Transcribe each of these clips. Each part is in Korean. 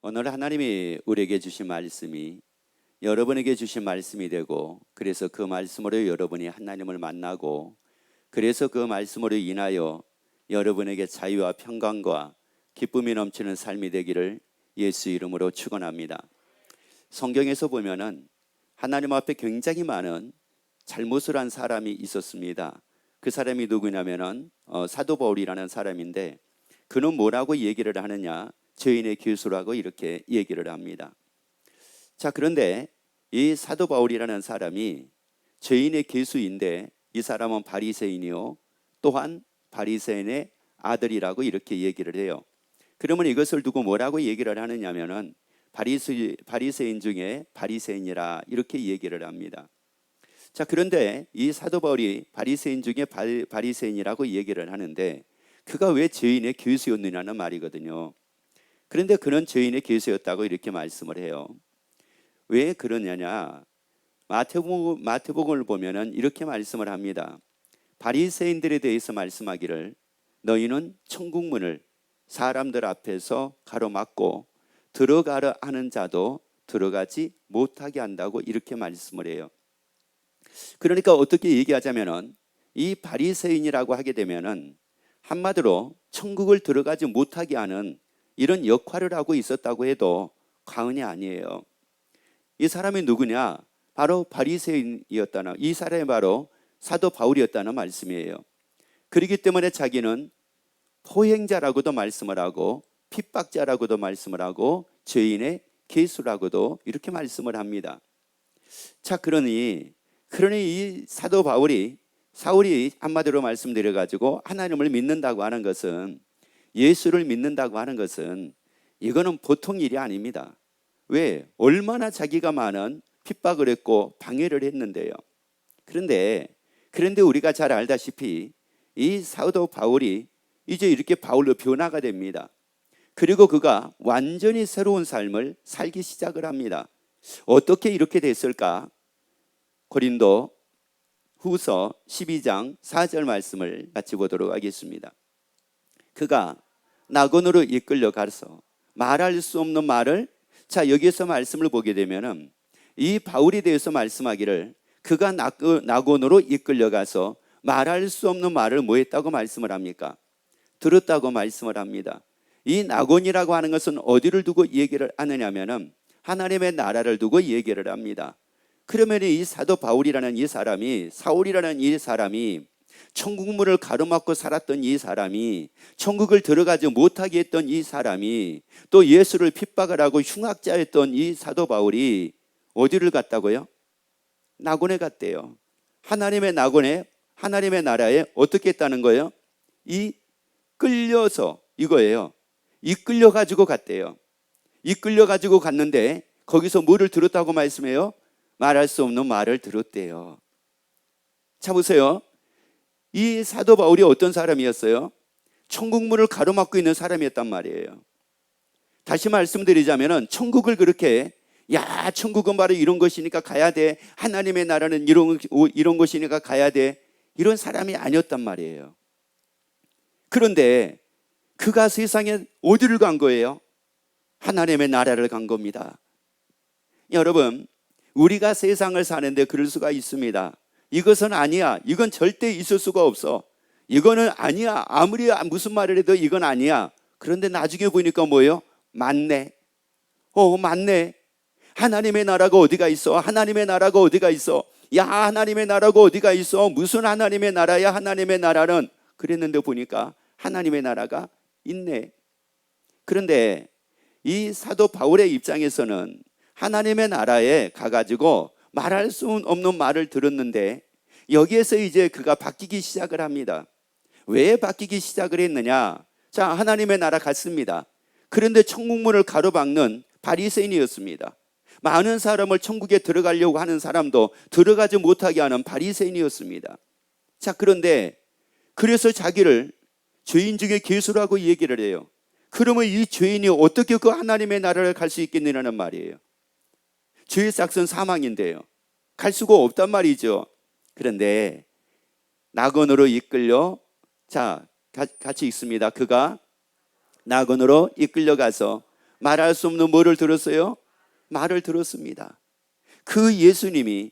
오늘 하나님이 우리에게 주신 말씀이 여러분에게 주신 말씀이 되고, 그래서 그 말씀으로 여러분이 하나님을 만나고, 그래서 그 말씀으로 인하여 여러분에게 자유와 평강과 기쁨이 넘치는 삶이 되기를 예수 이름으로 축원합니다. 성경에서 보면은 하나님 앞에 굉장히 많은 잘못을 한 사람이 있었습니다. 그 사람이 누구냐면은 사도 바울이라는 사람인데, 그는 뭐라고 얘기를 하느냐, 죄인의 교수라고 이렇게 얘기를 합니다. 자, 그런데 이 사도 바울이라는 사람이 죄인의 교수인데, 이 사람은 바리새인이요 또한 바리새인의 아들이라고 이렇게 얘기를 해요. 그러면 이것을 두고 뭐라고 얘기를 하느냐면은 바리새인 중에 바리새인이라 이렇게 얘기를 합니다. 자, 그런데 이 사도 바울이 바리새인 중에 바리새인이라고 얘기를 하는데, 그가 왜 죄인의 교수였느냐는 말이거든요. 그런데 그는 죄인의 교수였다고 이렇게 말씀을 해요. 왜 그러냐냐, 마태복음을 보면은 이렇게 말씀을 합니다. 바리새인들에 대해서 말씀하기를 너희는 천국문을 사람들 앞에서 가로막고 들어가려 하는 자도 들어가지 못하게 한다고 이렇게 말씀을 해요. 그러니까 어떻게 얘기하자면은 이 바리새인이라고 하게 되면은 한마디로 천국을 들어가지 못하게 하는 이런 역할을 하고 있었다고 해도 과언이 아니에요. 이 사람이 누구냐? 바로 바리새인이었다는, 이 사람이 바로 사도 바울이었다는 말씀이에요. 그렇기 때문에 자기는 포행자라고도 말씀을 하고 핍박자라고도 말씀을 하고 죄인의 괴수라고도 이렇게 말씀을 합니다. 자, 그러니 이 사도 사울이 한마디로 말씀드려 가지고 하나님을 믿는다고 하는 것은, 예수를 믿는다고 하는 것은 이거는 보통 일이 아닙니다. 왜? 얼마나 자기가 많은 핍박을 했고 방해를 했는데요. 그런데 우리가 잘 알다시피 이 사도 바울이 이제 이렇게 바울로 변화가 됩니다. 그리고 그가 완전히 새로운 삶을 살기 시작을 합니다. 어떻게 이렇게 됐을까? 고린도 후서 12장 4절 말씀을 같이 보도록 하겠습니다. 그가 낙원으로 이끌려 가서 말할 수 없는 말을, 자, 여기에서 말씀을 보게 되면은 이 바울에 대해서 말씀하기를 그가 낙원으로 이끌려 가서 말할 수 없는 말을 뭐 했다고 말씀을 합니까? 들었다고 말씀을 합니다. 이 낙원이라고 하는 것은 어디를 두고 얘기를 하느냐면은 하나님의 나라를 두고 얘기를 합니다. 그러면 이 사도 바울이라는 이 사람이, 사울이라는 이 사람이, 천국문을 가로막고 살았던 이 사람이, 천국을 들어가지 못하게 했던 이 사람이, 또 예수를 핍박을 하고 흉악자였던 이 사도 바울이 어디를 갔다고요? 낙원에 갔대요. 하나님의 낙원에, 하나님의 나라에 어떻게 했다는 거예요? 끌려서, 이거예요. 이끌려 가지고 갔대요. 이끌려 가지고 갔는데 거기서 뭐를 들었다고 말씀해요? 말할 수 없는 말을 들었대요. 자, 보세요. 이 사도 바울이 어떤 사람이었어요? 천국문을 가로막고 있는 사람이었단 말이에요. 다시 말씀드리자면은 천국을 그렇게, 야, 천국은 바로 이런 것이니까 가야 돼, 하나님의 나라는 이런 것이니까 가야 돼, 이런 사람이 아니었단 말이에요. 그런데 그가 세상에 어디를 간 거예요? 하나님의 나라를 간 겁니다. 여러분, 우리가 세상을 사는데 그럴 수가 있습니다. 이것은 아니야, 이건 절대 있을 수가 없어, 이거는 아니야, 아무리 무슨 말을 해도 이건 아니야. 그런데 나중에 보니까 뭐예요? 맞네. 맞네. 하나님의 나라가 어디가 있어? 하나님의 나라가 어디가 있어? 야, 하나님의 나라가 어디가 있어? 무슨 하나님의 나라야, 하나님의 나라는? 그랬는데 보니까 하나님의 나라가 있네. 그런데 이 사도 바울의 입장에서는 하나님의 나라에 가가지고 말할 수 없는 말을 들었는데, 여기에서 이제 그가 바뀌기 시작을 합니다. 왜 바뀌기 시작을 했느냐? 자, 하나님의 나라 갔습니다. 그런데 천국문을 가로막는 바리새인이었습니다. 많은 사람을 천국에 들어가려고 하는 사람도 들어가지 못하게 하는 바리새인이었습니다. 자, 그런데 그래서 자기를 죄인 중에 괴수라고 얘기를 해요. 그러면 이 죄인이 어떻게 그 하나님의 나라를 갈 수 있겠느냐는 말이에요. 죄의 삭은 사망인데요, 갈 수가 없단 말이죠. 그런데 낙원으로 이끌려, 자, 같이 읽습니다. 그가 낙원으로 이끌려 가서 말할 수 없는 뭐를 들었어요? 말을 들었습니다. 그 예수님이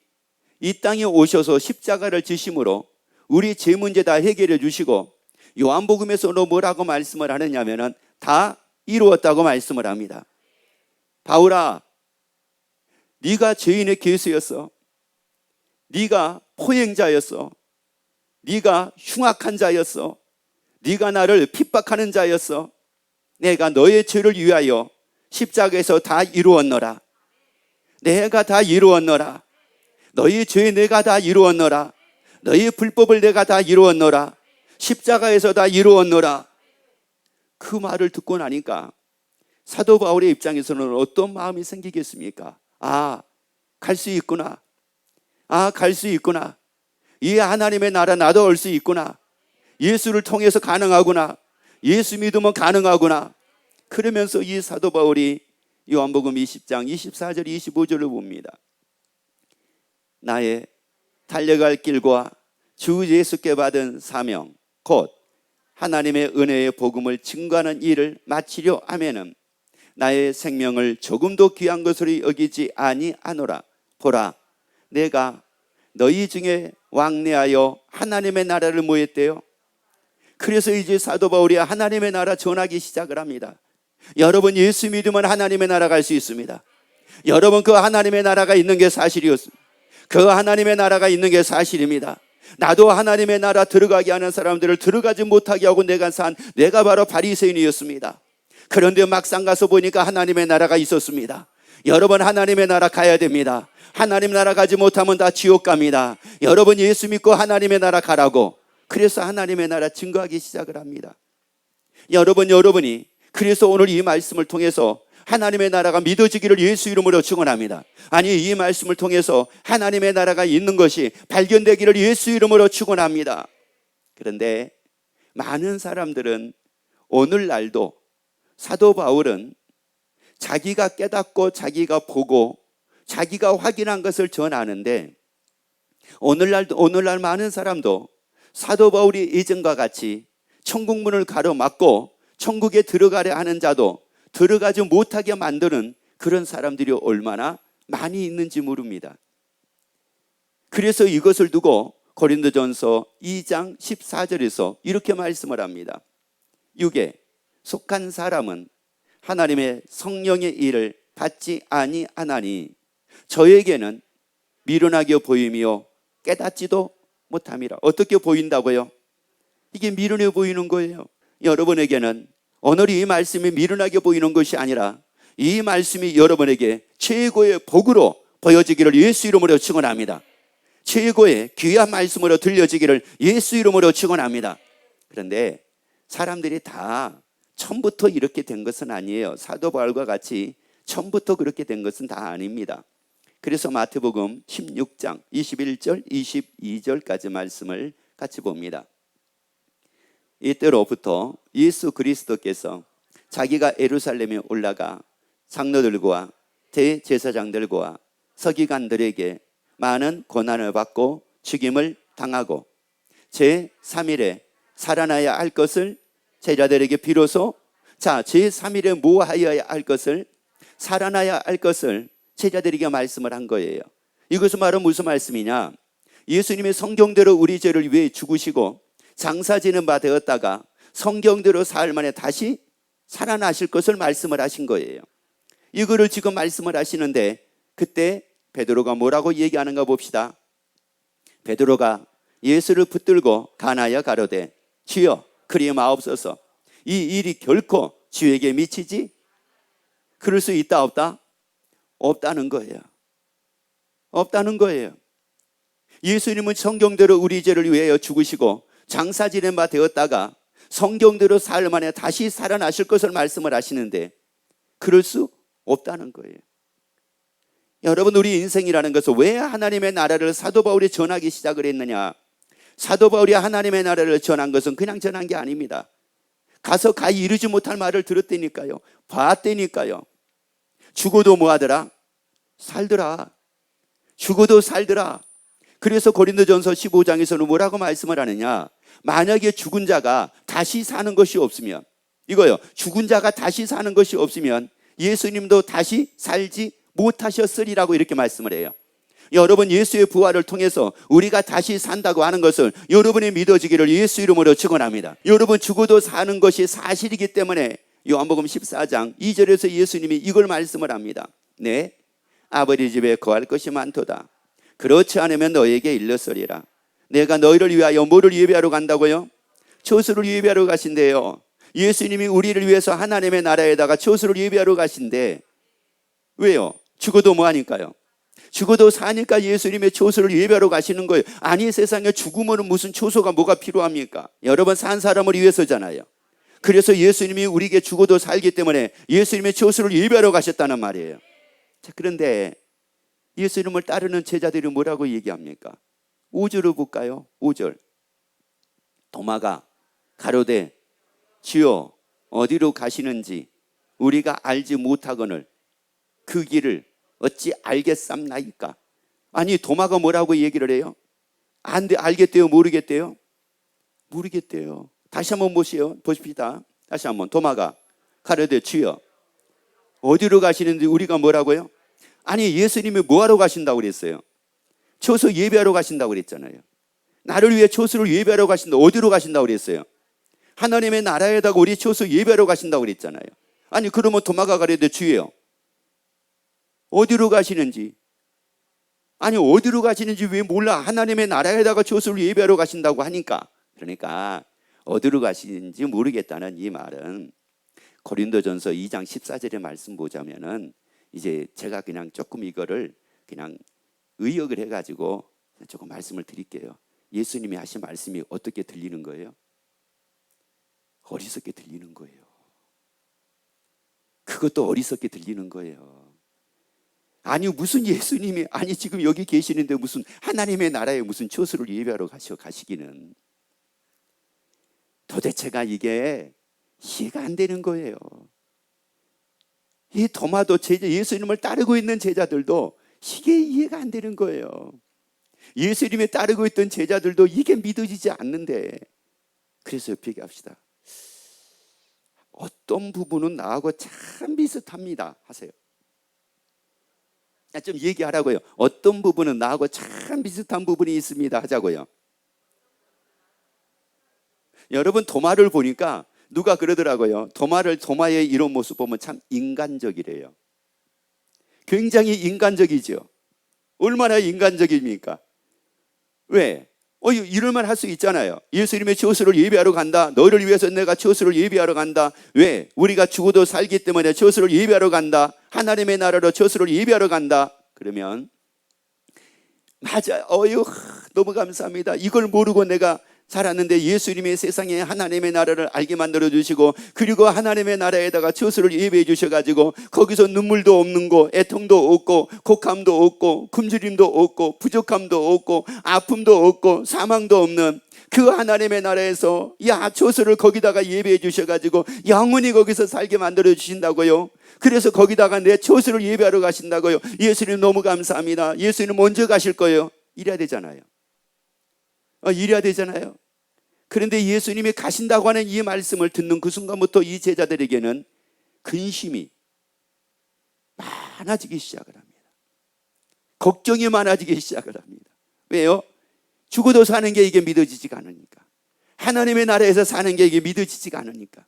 이 땅에 오셔서 십자가를 지심으로 우리 죄 문제 다 해결해 주시고 요한복음에서도 뭐라고 말씀을 하느냐면은 다 이루었다고 말씀을 합니다. 바울아, 네가 죄인의 계수였어. 네가 포행자였어. 네가 흉악한 자였어. 네가 나를 핍박하는 자였어. 내가 너의 죄를 위하여 십자가에서 다 이루었노라. 내가 다 이루었노라. 너희 죄 내가 다 이루었노라. 너희 불법을 내가 다 이루었노라. 십자가에서 다 이루었노라. 그 말을 듣고 나니까 사도 바울의 입장에서는 어떤 마음이 생기겠습니까? 아, 갈 수 있구나. 아, 갈 수 있구나. 이 하나님의 나라 나도 올 수 있구나. 예수를 통해서 가능하구나. 예수 믿으면 가능하구나. 그러면서 이 사도 바울이 요한복음 20장 24절 25절을 봅니다. 나의 달려갈 길과 주 예수께 받은 사명 곧 하나님의 은혜의 복음을 증거하는 일을 마치려 하면은 나의 생명을 조금도 귀한 것으로 여기지 아니하노라. 보라, 내가 너희 중에 왕래하여 하나님의 나라를 뭐 했대요? 그래서 이제 사도 바울이 하나님의 나라 전하기 시작을 합니다. 여러분, 예수 믿으면 하나님의 나라 갈 수 있습니다. 여러분, 그 하나님의 나라가 있는 게 사실이었습니다. 그 하나님의 나라가 있는 게 사실입니다. 나도 하나님의 나라 들어가게 하는 사람들을 들어가지 못하게 하고 내가 바로 바리새인이었습니다. 그런데 막상 가서 보니까 하나님의 나라가 있었습니다. 여러분, 하나님의 나라 가야 됩니다. 하나님 나라 가지 못하면 다 지옥 갑니다. 여러분, 예수 믿고 하나님의 나라 가라고. 그래서 하나님의 나라 증거하기 시작을 합니다. 여러분이 그래서 오늘 이 말씀을 통해서 하나님의 나라가 믿어지기를 예수 이름으로 축원합니다. 아니, 이 말씀을 통해서 하나님의 나라가 있는 것이 발견되기를 예수 이름으로 축원합니다. 그런데 많은 사람들은 오늘날도 사도 바울은 자기가 깨닫고 자기가 보고 자기가 확인한 것을 전하는데 오늘날 많은 사람도 사도 바울이 이전과 같이 천국문을 가로막고 천국에 들어가려 하는 자도 들어가지 못하게 만드는 그런 사람들이 얼마나 많이 있는지 모릅니다. 그래서 이것을 두고 고린도전서 2장 14절에서 이렇게 말씀을 합니다. 육에 속한 사람은 하나님의 성령의 일을 받지 아니하나니 저에게는 미련하게 보이며 깨닫지도 못함이라. 어떻게 보인다고요? 이게 미련해 보이는 거예요. 여러분에게는 오늘 이 말씀이 미련하게 보이는 것이 아니라 이 말씀이 여러분에게 최고의 복으로 보여지기를 예수 이름으로 축원합니다. 최고의 귀한 말씀으로 들려지기를 예수 이름으로 축원합니다. 그런데 사람들이 다 처음부터 이렇게 된 것은 아니에요. 사도 바울과 같이 처음부터 그렇게 된 것은 다 아닙니다. 그래서 마태복음 16장 21절 22절까지 말씀을 같이 봅니다. 이때로부터 예수 그리스도께서 자기가 예루살렘에 올라가 장로들과 대제사장들과 서기관들에게 많은 고난을 받고 죽임을 당하고 제3일에 살아나야 할 것을 제자들에게 비로소 제3일에 뭐 하여야 할 것을 살아나야 할 것을 제자들에게 말씀을 한 거예요. 이것은 바로 무슨 말씀이냐? 예수님이 성경대로 우리 죄를 위해 죽으시고 장사지는 바 되었다가 성경대로 사흘 만에 다시 살아나실 것을 말씀을 하신 거예요. 이거를 지금 말씀을 하시는데 그때 베드로가 뭐라고 얘기하는가 봅시다. 베드로가 예수를 붙들고 가나야 가로되 주여 그리 마옵소서. 이 일이 결코 주에게 미치지 그럴 수 있다 없다? 없다는 거예요. 없다는 거예요. 예수님은 성경대로 우리 죄를 위하여 죽으시고 장사 지낸 바 되었다가 성경대로 사흘 만에 다시 살아나실 것을 말씀을 하시는데 그럴 수 없다는 거예요. 여러분, 우리 인생이라는 것은 왜 하나님의 나라를 사도 바울이 전하기 시작을 했느냐? 사도 바울이 하나님의 나라를 전한 것은 그냥 전한 게 아닙니다. 가서 가히 이루지 못할 말을 들었다니까요. 봤다니까요. 죽어도 뭐하더라? 살더라. 죽어도 살더라. 그래서 고린도전서 15장에서는 뭐라고 말씀을 하느냐? 만약에 죽은 자가 다시 사는 것이 없으면, 이거요, 죽은 자가 다시 사는 것이 없으면 예수님도 다시 살지 못하셨으리라고 이렇게 말씀을 해요. 여러분, 예수의 부활을 통해서 우리가 다시 산다고 하는 것을 여러분이 믿어지기를 예수 이름으로 축원합니다. 여러분, 죽어도 사는 것이 사실이기 때문에 요한복음 14장 2절에서 예수님이 이걸 말씀을 합니다. 네, 아버지 집에 거할 것이 많도다. 그렇지 않으면 너에게 일렀으리라. 내가 너희를 위하여 뭐를 예배하러 간다고요? 초소를 예배하러 가신대요. 예수님이 우리를 위해서 하나님의 나라에다가 초소를 예배하러 가신대. 왜요? 죽어도 뭐 하니까요? 죽어도 사니까 예수님의 초소를 예배하러 가시는 거예요. 아니, 세상에 죽으면 무슨 초소가 뭐가 필요합니까? 여러분, 산 사람을 위해서잖아요. 그래서 예수님이 우리에게 죽어도 살기 때문에 예수님의 초소를 예배하러 가셨다는 말이에요. 자, 그런데 예수님을 따르는 제자들이 뭐라고 얘기합니까? 5절을 볼까요? 5절. 도마가 가로되 주여 어디로 가시는지 우리가 알지 못하거늘 그 길을 어찌 알겠삼나이까? 아니, 도마가 뭐라고 얘기를 해요? 안 돼, 알겠대요? 모르겠대요? 모르겠대요. 다시 한번 보십시다. 다시 한번. 도마가 가로되 주여 어디로 가시는지 우리가 뭐라고요? 아니, 예수님이 뭐하러 가신다고 그랬어요? 초소 예배하러 가신다고 그랬잖아요. 나를 위해 초소를 예배하러 가신다. 어디로 가신다고 그랬어요? 하나님의 나라에다가 우리 초소 예배하러 가신다고 그랬잖아요. 아니, 그러면 도마가 가로되 주여 어디로 가시는지, 아니 어디로 가시는지 왜 몰라? 하나님의 나라에다가 초소를 예배하러 가신다고 하니까. 그러니까 어디로 가시는지 모르겠다는 이 말은 고린도전서 2장 14절의 말씀 보자면은 이제 제가 그냥 조금 이거를 그냥 의역을 해가지고 조금 말씀을 드릴게요. 예수님이 하신 말씀이 어떻게 들리는 거예요? 어리석게 들리는 거예요. 그것도 어리석게 들리는 거예요. 아니, 무슨 예수님이, 아니 지금 여기 계시는데 무슨 하나님의 나라에 무슨 초소를 예배하러 가시기는. 도대체가 이게 이해가 안 되는 거예요. 이 도마도 예수님을 따르고 있는 제자들도 이게 이해가 안 되는 거예요. 예수님을 따르고 있던 제자들도 이게 믿어지지 않는데. 그래서 옆에 얘기합시다. 어떤 부분은 나하고 참 비슷합니다 하세요. 좀 얘기하라고요. 어떤 부분은 나하고 참 비슷한 부분이 있습니다 하자고요. 여러분, 도마를 보니까 누가 그러더라고요. 도마의 이런 모습 보면 참 인간적이래요. 굉장히 인간적이죠. 얼마나 인간적입니까? 왜? 이럴만 할 수 있잖아요. 예수님의 초소를 예배하러 간다. 너희를 위해서 내가 초소를 예배하러 간다. 왜? 우리가 죽어도 살기 때문에 초소를 예배하러 간다. 하나님의 나라로 초소를 예배하러 간다. 그러면 맞아요. 너무 감사합니다. 이걸 모르고 내가 살았는데 예수님이 세상에 하나님의 나라를 알게 만들어주시고, 그리고 하나님의 나라에다가 초소를 예배해 주셔가지고 거기서 눈물도 없는 거, 애통도 없고 곡함도 없고 굶주림도 없고 부족함도 없고 아픔도 없고 사망도 없는 그 하나님의 나라에서 초소를 거기다가 예배해 주셔가지고 영원히 거기서 살게 만들어 주신다고요. 그래서 거기다가 내 초소를 예배하러 가신다고요. 예수님 너무 감사합니다. 예수님 먼저 가실 거예요. 이래야 되잖아요. 이래야 되잖아요. 그런데 예수님이 가신다고 하는 이 말씀을 듣는 그 순간부터 이 제자들에게는 근심이 많아지기 시작을 합니다. 걱정이 많아지기 시작을 합니다. 왜요? 죽어도 사는 게 이게 믿어지지가 않으니까. 하나님의 나라에서 사는 게 이게 믿어지지가 않으니까.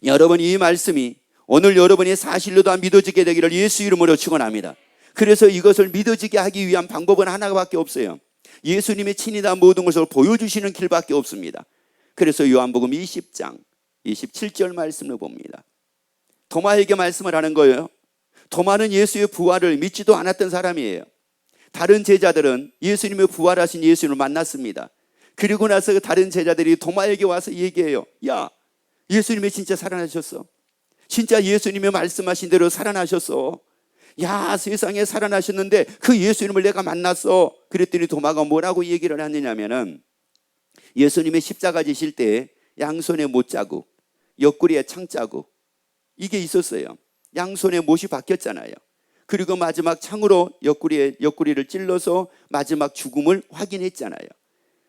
여러분, 이 말씀이 오늘 여러분이 사실로 다 믿어지게 되기를 예수 이름으로 축원합니다. 그래서 이것을 믿어지게 하기 위한 방법은 하나밖에 없어요. 예수님의 친히 다 모든 것을 보여주시는 길밖에 없습니다. 그래서 요한복음 20장 27절 말씀을 봅니다. 도마에게 말씀을 하는 거예요. 도마는 예수의 부활을 믿지도 않았던 사람이에요. 다른 제자들은 예수님의 부활하신 예수님을 만났습니다. 그리고 나서 다른 제자들이 도마에게 와서 얘기해요. 야, 예수님이 진짜 살아나셨어. 진짜 예수님이 말씀하신 대로 살아나셨어. 야, 세상에 살아나셨는데 그 예수님을 내가 만났어. 그랬더니 도마가 뭐라고 얘기를 하느냐면은, 예수님의 십자가 지실 때 양손에 못자국, 옆구리에 창자국, 이게 있었어요. 양손에 못이 박혔잖아요. 그리고 마지막 창으로 옆구리를 찔러서 마지막 죽음을 확인했잖아요.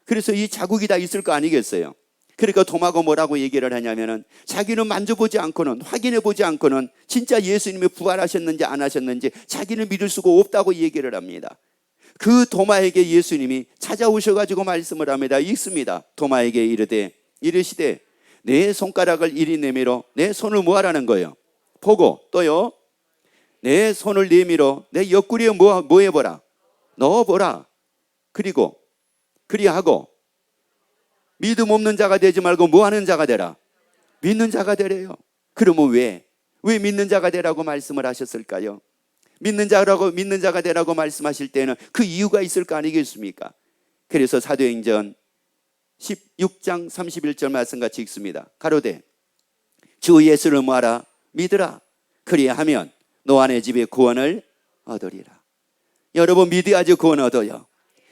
그래서 이 자국이 다 있을 거 아니겠어요? 그러니까 도마가 뭐라고 얘기를 하냐면은 자기는 만져보지 않고는, 확인해보지 않고는 진짜 예수님이 부활하셨는지 안 하셨는지 자기는 믿을 수가 없다고 얘기를 합니다. 그 도마에게 예수님이 찾아오셔가지고 말씀을 합니다. 읽습니다. 도마에게 이르시되 내 손가락을 이리 내밀어 내 손을 뭐 하라는 거예요? 보고, 또요 내 손을 내밀어 내 옆구리에 뭐 해보라? 넣어보라. 그리고 그리하고 믿음 없는 자가 되지 말고 뭐 하는 자가 되라? 믿는 자가 되래요. 그러면 왜 믿는 자가 되라고 말씀을 하셨을까요? 믿는 자가 되라고 말씀하실 때는 그 이유가 있을 거 아니겠습니까? 그래서 사도행전 16장 31절 말씀같이 읽습니다. 가로되 주 예수를 뭐하라? 믿으라. 그리하면 너와 집에 구원을 얻으리라. 여러분, 믿어야지 구원 얻어요.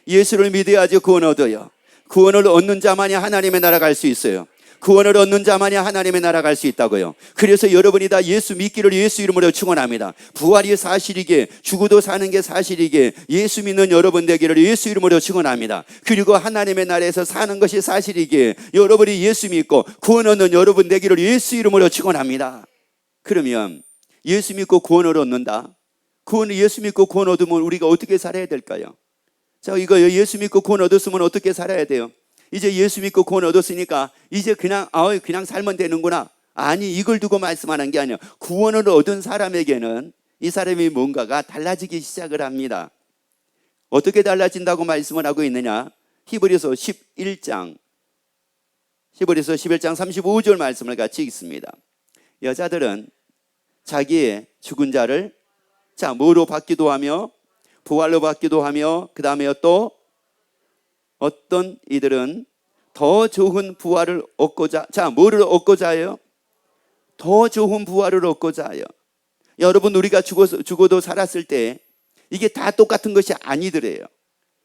예수를 믿어야지 구원 얻어요. 구원을 얻는 자만이 하나님의 나라 갈 수 있어요. 구원을 얻는 자만이 하나님의 나라 갈 수 있다고요. 그래서 여러분이 다 예수 믿기를 예수 이름으로 축원합니다. 부활이 사실이게, 죽어도 사는 게 사실이게, 예수 믿는 여러분 되기를 예수 이름으로 축원합니다. 그리고 하나님의 나라에서 사는 것이 사실이게, 여러분이 예수 믿고 구원 얻는 여러분 되기를 예수 이름으로 축원합니다. 그러면 예수 믿고 구원을 얻는다. 예수 믿고 구원 얻으면 우리가 어떻게 살아야 될까요? 자, 이거 예수 믿고 구원 얻었으면 어떻게 살아야 돼요? 이제 예수 믿고 구원 얻었으니까 이제 그냥 살면 되는구나. 아니, 이걸 두고 말씀하는 게 아니에요. 구원을 얻은 사람에게는 이 사람이 뭔가가 달라지기 시작을 합니다. 어떻게 달라진다고 말씀을 하고 있느냐? 히브리서 11장 35절 말씀을 같이 읽습니다. 여자들은 자기의 죽은 자를 뭐로 받기도 하며 부활로 받기도 하며, 그 다음에 또 어떤 이들은 더 좋은 부활을 얻고자, 뭐를 얻고자 해요? 더 좋은 부활을 얻고자 해요. 여러분, 우리가 죽어도 살았을 때 이게 다 똑같은 것이 아니더래요.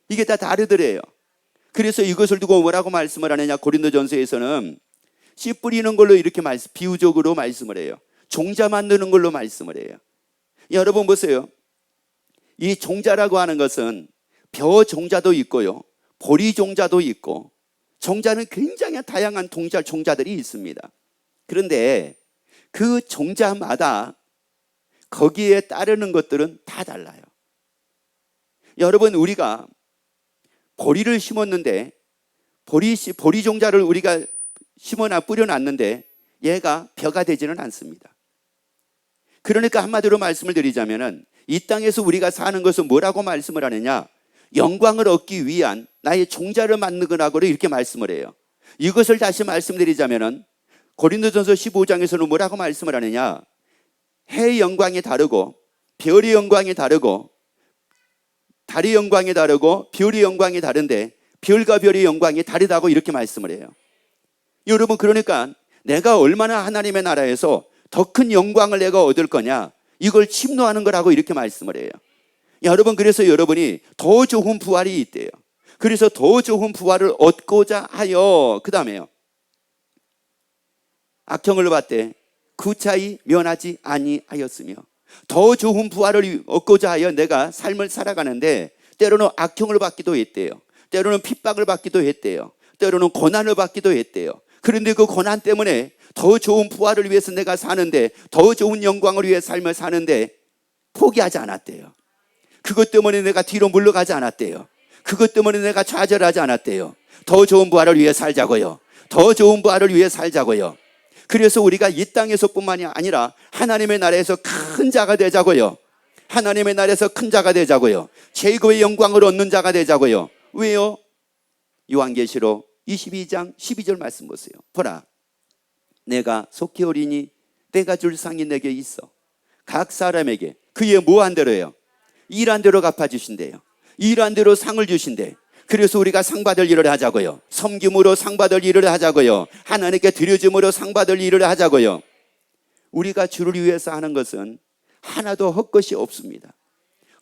이게 다 다르더래요. 그래서 이것을 두고 뭐라고 말씀을 하느냐? 고린도전서에서는 씨 뿌리는 걸로 이렇게 비유적으로 말씀을 해요. 종자 만드는 걸로 말씀을 해요. 여러분 보세요. 이 종자라고 하는 것은 벼 종자도 있고요, 보리 종자도 있고, 종자는 굉장히 다양한 종자들이 있습니다. 그런데 그 종자마다 거기에 따르는 것들은 다 달라요. 여러분, 우리가 보리를 심었는데 보리 종자를 우리가 심어나 뿌려놨는데 얘가 벼가 되지는 않습니다. 그러니까 한마디로 말씀을 드리자면은 이 땅에서 우리가 사는 것은 뭐라고 말씀을 하느냐? 영광을 얻기 위한 나의 종자를 만드라고 이렇게 말씀을 해요. 이것을 다시 말씀드리자면은 고린도전서 15장에서는 뭐라고 말씀을 하느냐? 해의 영광이 다르고 별의 영광이 다르고 달의 영광이 다르고 별의 영광이 다른데 별과 별의 영광이 다르다고 이렇게 말씀을 해요. 여러분, 그러니까 내가 얼마나 하나님의 나라에서 더 큰 영광을 내가 얻을 거냐? 이걸 침노하는 거라고 이렇게 말씀을 해요. 여러분, 그래서 여러분이 더 좋은 부활이 있대요. 그래서 더 좋은 부활을 얻고자 하여, 그 다음에요, 악형을 받되 구차히 면하지 아니하였으며, 더 좋은 부활을 얻고자 하여 내가 삶을 살아가는데 때로는 악형을 받기도 했대요. 때로는 핍박을 받기도 했대요. 때로는 고난을 받기도 했대요. 그런데 그 고난 때문에 더 좋은 부활을 위해서 내가 사는데, 더 좋은 영광을 위해 삶을 사는데 포기하지 않았대요. 그것 때문에 내가 뒤로 물러가지 않았대요. 그것 때문에 내가 좌절하지 않았대요. 더 좋은 부활을 위해 살자고요. 더 좋은 부활을 위해 살자고요. 그래서 우리가 이 땅에서뿐만이 아니라 하나님의 나라에서 큰 자가 되자고요. 하나님의 나라에서 큰 자가 되자고요. 최고의 영광을 얻는 자가 되자고요. 왜요? 요한계시록 22장 12절 말씀 보세요. 보라, 내가 속히 오리니 때가 줄 상이 내게 있어 각 사람에게 그의 뭐한 대로요? 일한 대로 갚아주신대요. 일한 대로 상을 주신대. 그래서 우리가 상 받을 일을 하자고요. 섬김으로 상 받을 일을 하자고요. 하나님께 드려짐으로 상 받을 일을 하자고요. 우리가 주를 위해서 하는 것은 하나도 헛것이 없습니다.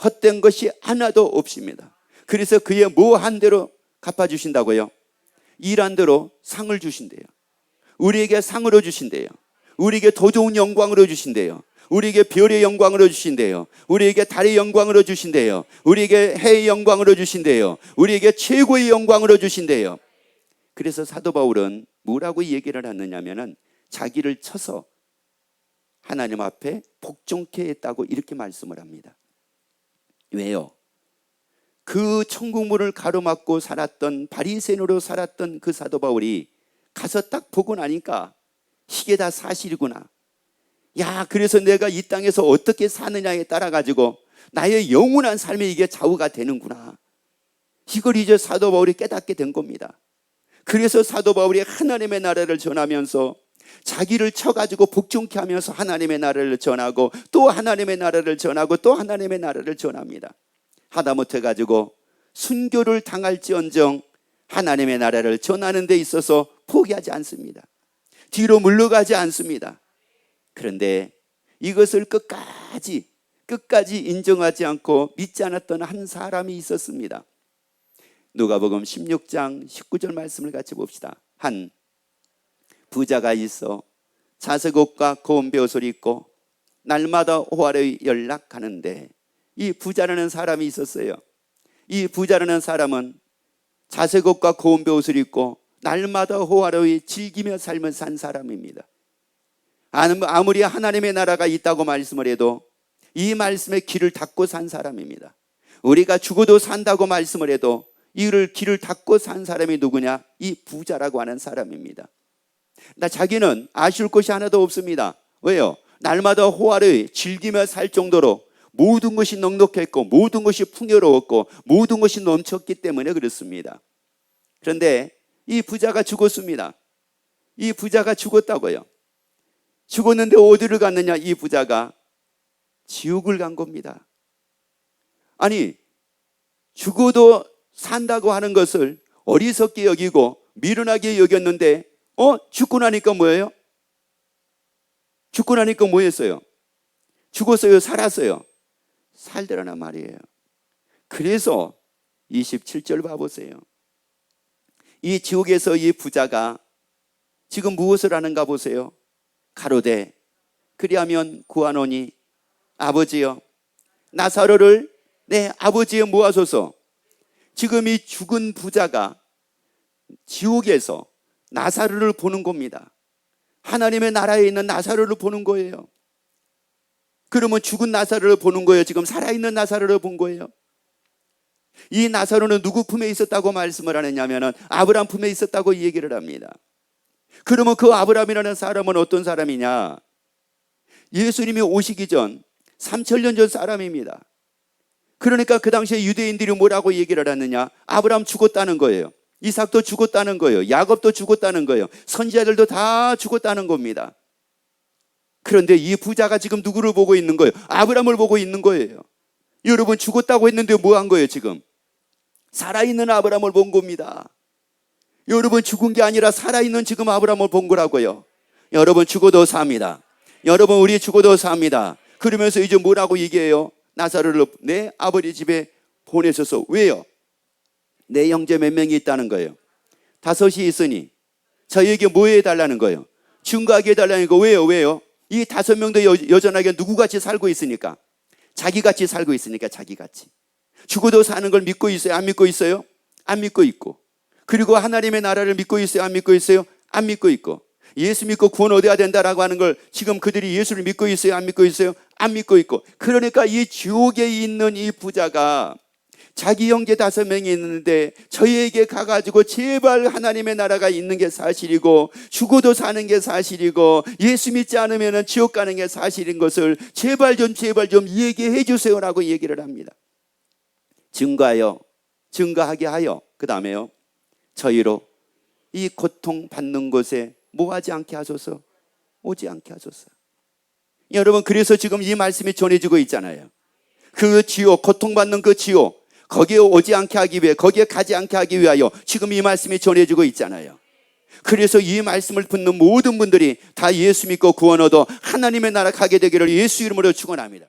헛된 것이 하나도 없습니다. 그래서 그의 뭐한 대로 갚아주신다고요? 일한 대로 상을 주신대요. 우리에게 상으로 주신대요. 우리에게 더 좋은 영광으로 주신대요. 우리에게 별의 영광으로 주신대요. 우리에게 달의 영광으로 주신대요. 우리에게 해의 영광으로 주신대요. 우리에게 최고의 영광으로 주신대요. 그래서 사도 바울은 뭐라고 얘기를 하느냐면은 자기를 쳐서 하나님 앞에 복종케 했다고 이렇게 말씀을 합니다. 왜요? 그 천국문을 가로막고 살았던 바리새인으로 살았던 그 사도 바울이 가서 딱 보고 나니까 이게 다 사실이구나. 야, 그래서 내가 이 땅에서 어떻게 사느냐에 따라 가지고 나의 영원한 삶에 이게 좌우가 되는구나. 이걸 이제 사도 바울이 깨닫게 된 겁니다. 그래서 사도 바울이 하나님의 나라를 전하면서 자기를 쳐가지고 복종케 하면서 하나님의 나라를 전하고 또 하나님의 나라를 전하고 또 하나님의 나라를 전합니다. 하다못해 가지고 순교를 당할지언정 하나님의 나라를 전하는 데 있어서 포기하지 않습니다. 뒤로 물러가지 않습니다. 그런데 이것을 끝까지 인정하지 않고 믿지 않았던 한 사람이 있었습니다. 누가복음 16장 19절 말씀을 같이 봅시다. 한 부자가 있어 자색옷과 고운 베옷을 입고 날마다 호화로이 연락하는데, 이 부자라는 사람이 있었어요. 이 부자라는 사람은 자색옷과 고운 베옷을 입고 날마다 호화로이 즐기며 삶을 산 사람입니다. 아무리 하나님의 나라가 있다고 말씀을 해도 이 말씀에 귀를 닫고 산 사람입니다. 우리가 죽어도 산다고 말씀을 해도 이를 귀를 닫고 산 사람이 누구냐? 이 부자라고 하는 사람입니다. 자기는 아쉬울 것이 하나도 없습니다. 왜요? 날마다 호화를 즐기며 살 정도로 모든 것이 넉넉했고 모든 것이 풍요로웠고 모든 것이 넘쳤기 때문에 그렇습니다. 그런데 이 부자가 죽었습니다. 이 부자가 죽었다고요. 죽었는데 어디를 갔느냐? 이 부자가 지옥을 간 겁니다. 아니, 죽어도 산다고 하는 것을 어리석게 여기고 미련하게 여겼는데 죽고 나니까 뭐예요? 죽고 나니까 뭐 했어요? 죽었어요? 살았어요? 살더라나 말이에요. 그래서 27절 봐보세요. 이 지옥에서 이 부자가 지금 무엇을 하는가 보세요. 가로되 그리하면 구하노니 아버지여 나사로를 내 아버지에 모아소서. 지금 이 죽은 부자가 지옥에서 나사로를 보는 겁니다. 하나님의 나라에 있는 나사로를 보는 거예요. 그러면 죽은 나사로를 보는 거예요? 지금 살아있는 나사로를 본 거예요? 이 나사로는 누구 품에 있었다고 말씀을 하느냐면 아브라함 품에 있었다고 얘기를 합니다. 그러면 그 아브라함이라는 사람은 어떤 사람이냐? 예수님이 오시기 전 3000년 전 사람입니다. 그러니까 그 당시에 유대인들이 뭐라고 얘기를 하느냐? 아브라함 죽었다는 거예요. 이삭도 죽었다는 거예요. 야곱도 죽었다는 거예요. 선지자들도 다 죽었다는 겁니다. 그런데 이 부자가 지금 누구를 보고 있는 거예요? 아브라함을 보고 있는 거예요. 여러분, 죽었다고 했는데 뭐 한 거예요 지금? 살아있는 아브라함을 본 겁니다. 여러분, 죽은 게 아니라 살아있는 지금 아브라함을 본 거라고요. 여러분, 죽어도 삽니다. 여러분, 우리 죽어도 삽니다. 그러면서 이제 뭐라고 얘기해요? 나사로를 내 아버지 집에 보내셔서. 왜요? 내 형제 몇 명이 있다는 거예요? 5이 있으니 저에게 뭐 해달라는 거예요? 증거하게 해달라는 거. 왜요? 이 5명도 여전하게 누구같이 살고 있으니까, 자기같이 살고 있으니까. 자기같이 죽어도 사는 걸 믿고 있어요? 안 믿고 있어요? 안 믿고 있고, 그리고 하나님의 나라를 믿고 있어요? 안 믿고 있어요? 안 믿고 있고, 예수 믿고 구원 얻어야 된다라고 하는 걸 지금 그들이 예수를 믿고 있어요? 안 믿고 있어요? 안 믿고 있고. 그러니까 이 지옥에 있는 이 부자가 자기 형제 5명이 있는데 저희에게 가가지고 제발 하나님의 나라가 있는 게 사실이고 죽어도 사는 게 사실이고 예수 믿지 않으면 지옥 가는 게 사실인 것을 제발 좀 얘기해 주세요라고 얘기를 합니다. 증거하게 하여 그 다음에요, 저희로 이 고통받는 곳에 뭐하지 않게 하소서, 오지 않게 하소서. 여러분, 그래서 지금 이 말씀이 전해지고 있잖아요. 그 지옥, 고통받는 그 지옥, 거기에 오지 않게 하기 위해, 거기에 가지 않게 하기 위하여 지금 이 말씀이 전해지고 있잖아요. 그래서 이 말씀을 듣는 모든 분들이 다 예수 믿고 구원 얻어 하나님의 나라 가게 되기를 예수 이름으로 축원합니다.